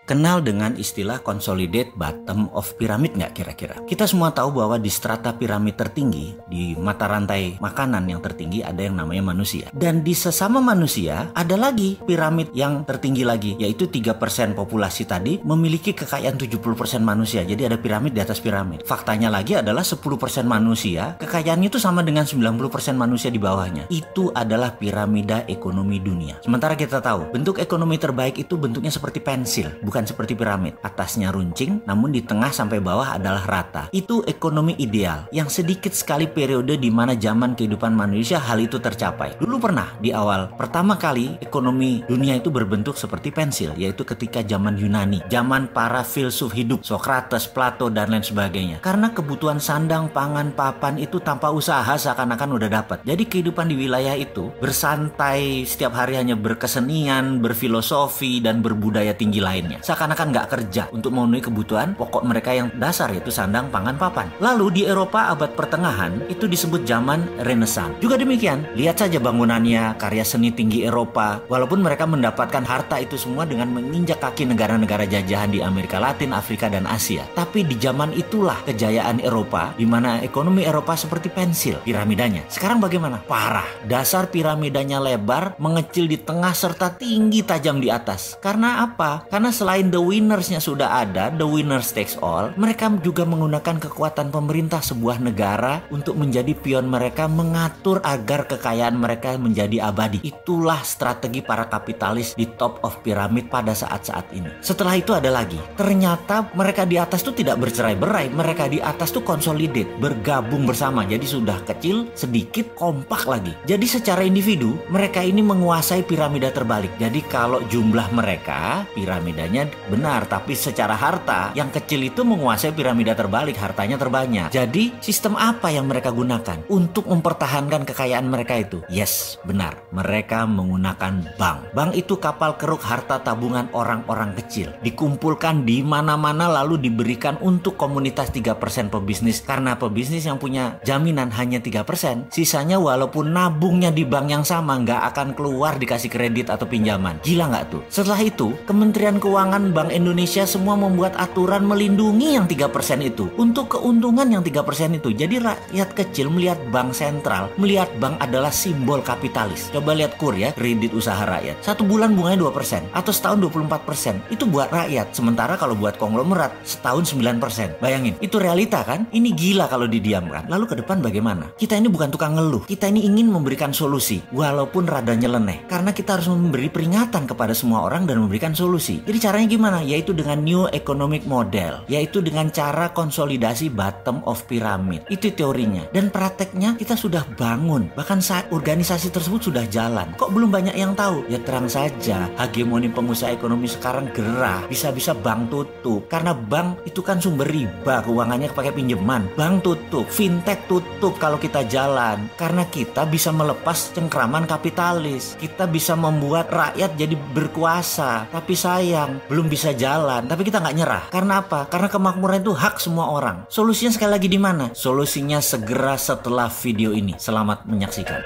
Kenal dengan istilah consolidate bottom of pyramid nggak kira-kira? Kita semua tahu bahwa di strata piramid tertinggi, di mata rantai makanan yang tertinggi ada yang namanya manusia. Dan di sesama manusia ada lagi piramid yang tertinggi lagi, yaitu 3% populasi tadi memiliki kekayaan 70% manusia. Jadi ada piramid di atas piramid. Faktanya lagi adalah 10% manusia, kekayaannya itu sama dengan 90% manusia di bawahnya. Itu adalah piramida ekonomi dunia. Sementara kita tahu, bentuk ekonomi terbaik itu bentuknya seperti pensil, bukan seperti piramid. Atasnya runcing, namun di tengah sampai bawah adalah rata. Itu ekonomi ideal, yang sedikit sekali periode di mana zaman kehidupan manusia hal itu tercapai. Dulu pernah di awal, pertama kali ekonomi dunia itu berbentuk seperti pensil, yaitu ketika zaman Yunani, zaman para filsuf hidup, Socrates, Plato, dan lain sebagainya. Karena kebutuhan sandang, pangan, papan itu tanpa usaha seakan-akan udah dapat. Jadi kehidupan di wilayah itu bersantai, setiap hari hanya berkesenian, berfilosofi, dan berbudaya tinggi lainnya. Seakan-akan nggak kerja untuk memenuhi kebutuhan pokok mereka yang dasar, yaitu sandang, pangan, papan. Lalu di Eropa abad pertengahan itu disebut zaman Renaissance. Juga demikian, lihat saja bangunannya, karya seni tinggi Eropa. Walaupun mereka mendapatkan harta itu semua dengan menginjak kaki negara-negara jajahan di Amerika Latin, Afrika, dan Asia. Tapi di zaman itulah kejayaan Eropa, di mana ekonomi Eropa seperti pensil piramidanya. Sekarang bagaimana? Parah. Dasar piramidanya lebar, mengecil di tengah, serta tinggi tajam di atas. Karena apa? Karena selain the winnersnya sudah ada, the winners takes all, mereka juga menggunakan kekuatan pemerintah sebuah negara untuk menjadi pion mereka, mengatur agar kekayaan mereka menjadi abadi. Itulah strategi para kapitalis di top of pyramid pada saat-saat ini. Setelah itu ada lagi. Ternyata mereka di atas tuh tidak bercerai-berai, mereka di atas tuh consolidate, bergabung bersama. Jadi sudah kecil, sedikit, kompak lagi. Jadi secara individu, mereka ini menguasai piramida terbalik. Jadi kalau jumlah mereka, piramidanya benar, tapi secara harta yang kecil itu menguasai piramida terbalik, hartanya terbanyak. Jadi sistem apa yang mereka gunakan untuk mempertahankan kekayaan mereka itu? Yes, benar, mereka menggunakan bank. Bank itu kapal keruk harta tabungan orang-orang kecil, dikumpulkan di mana-mana lalu diberikan untuk komunitas 3% pebisnis. Karena pebisnis yang punya jaminan hanya 3%, sisanya walaupun nabungnya di bank yang sama nggak akan keluar dikasih kredit atau pinjaman. Gila nggak tuh? Setelah itu Kementerian Keuangan, Bank Indonesia semua membuat aturan melindungi yang 3% itu untuk keuntungan yang 3% itu. Jadi rakyat kecil melihat bank sentral, melihat bank adalah simbol kapitalis. Coba lihat KUR ya, kredit usaha rakyat. 1 bulan bunganya 2% atau setahun 24%. Itu buat rakyat. Sementara kalau buat konglomerat setahun 9%. Bayangin, itu realita kan? Ini gila kalau didiamkan. Lalu ke depan bagaimana? Kita ini bukan tukang ngeluh. Kita ini ingin memberikan solusi walaupun rada nyeleneh. Karena kita harus memberi peringatan kepada semua orang dan memberikan solusi. Jadi caranya gimana? Yaitu dengan new economic model, yaitu dengan cara konsolidasi bottom of pyramid. Itu teorinya. Dan prakteknya kita sudah bangun. Bahkan saat organisasi tersebut sudah jalan. Kok belum banyak yang tahu? Ya terang saja, hegemoni pengusaha ekonomi sekarang gerah. Bisa-bisa bank tutup. Karena bank itu kan sumber riba, keuangannya pakai pinjaman. Bank tutup, fintech tutup kalau kita jalan. Karena kita bisa melepas cengkraman kapitalis. Kita bisa membuat rakyat jadi berkuasa. Tapi sayang, belum bisa jalan. Tapi kita nggak nyerah. Karena apa? Karena kemakmuran itu hak semua orang. Solusinya sekali lagi di mana? Solusinya segera setelah video ini. Selamat menyaksikan.